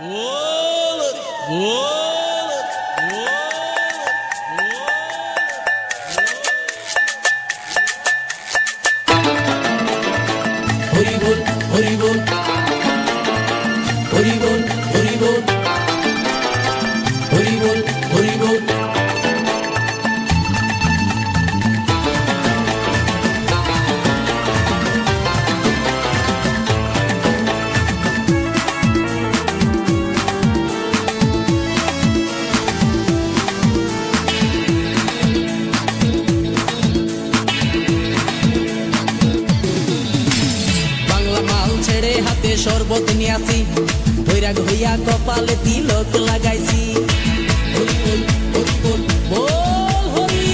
হরি বল হরি বল হরি বল হরি বল হরি বল হরি বল। হাতে শরবত নিয়াছি বৈরাগ হইয়া কপালে তিলক লাগাইছি হরি বল হরি বল বল হরি।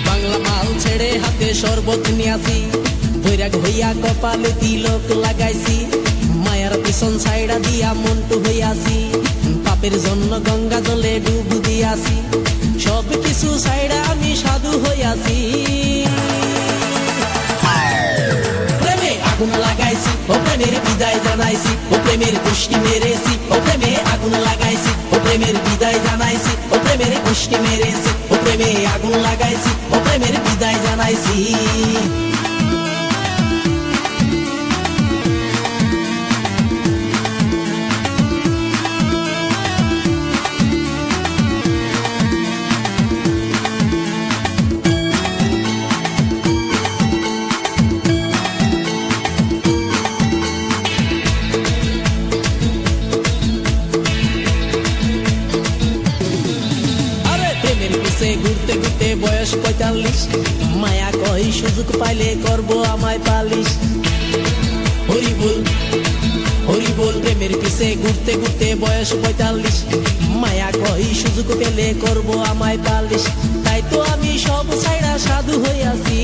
বাংলা মাল ছেড়ে হাতে শরবত নিয়াছি বৈরাগ হইয়া কপালে তিলক লাগাইছি মায়ার পিছন ছাইড়া দিয়া মন্টু হইয়াছি পাপের জন্য গঙ্গা জলে ডুব দিয়াছি সব কিছু ছাইড়া আমি সাধু হইয়াছি আগুন লাগাইছি ও প্রেমের বিদায় জানাইছি ও প্রেমের গোষ্ঠী মেরেছি ও প্রেমে আগুন লাগাইছি ও প্রেমের বিদায় জানাইছি ও প্রেমের গোষ্ঠী মেরেছি ও প্রেমে আগুন লাগাইছি ও প্রেমের বিদায় জানাইছি। ঘুরতে ঘুরতে বয়স ৪৫ মায়া কই সুযোগ পাইলে করবো আমায় পালিশ হরি বল হরি বল। প্রেমের পিছে ঘুরতে ঘুরতে বয়স ৪৫ মায়া কই সুযোগ পেলে করবো আমায় পালিশ তাই তো আমি সব ছাইড়া সাধু হইয়াছি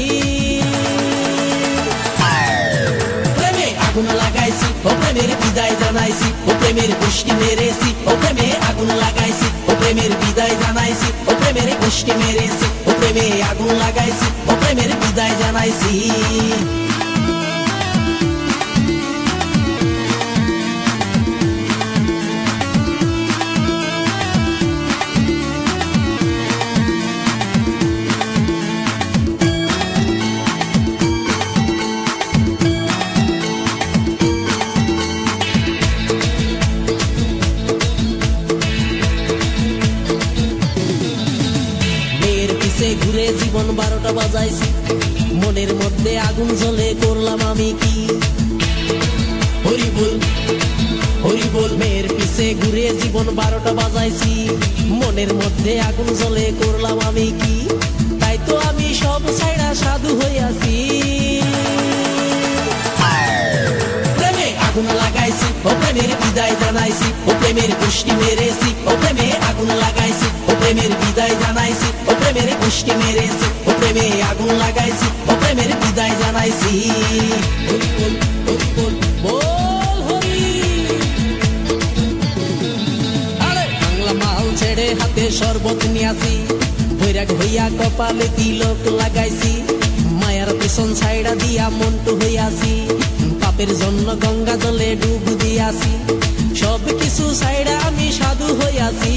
প্রেমে আগুন লাগাইছি ও প্রেমের বিদায় জানাইছি ও প্রেমের গোষ্ঠী মেরেছি ও প্রেমে আগুন লাগাইছি ও প্রেমের বিদায় জানাইছি ও প্রেমের গোষ্ঠী মেরেছি ও প্রেমে আগুন লাগাইছি ও প্রেমের বিদায় জানাইছি। ঘুরে জীবন ১২টা বাজাইছি মনের মধ্যে আগুন জ্বলে করলাম আমি কি হরি বল হরি বল। মেয়ের পিছে ঘুরে জীবন ১২টা বাজাইছি মনের মধ্যে আগুন জ্বলে করলাম আমি কি তাই তো আমি সব ছাইড়া সাধু হইয়াছি প্রেমে আগুন লাগাইছি ও প্রেমের বিদায় জানাইছি ও প্রেমের গোষ্ঠী মেরেছি ও প্রেমে আগুন লাগাইছি ও প্রেমের বিদায় জানাইছি ও প্রেমের গোষ্ঠী মেরেছি ও প্রেমে আগুন লাগাইছি ও প্রেমের বিদায় জানাইছি হরি বল হরি বল বল হরি। আরে বাংলা মাল ছেড়ে হাতে শরবত নিয়াছি বৈরাগ হইয়া কপালে তিলক লাগাইছি মায়ার পিছন ছাইড়া দিয়া মন্টু হইয়াছি পাপের জন্য গঙ্গা জলে ডুব দিয়াছি সব কিছু ছাইড়া আমি সাধু হইয়াছি।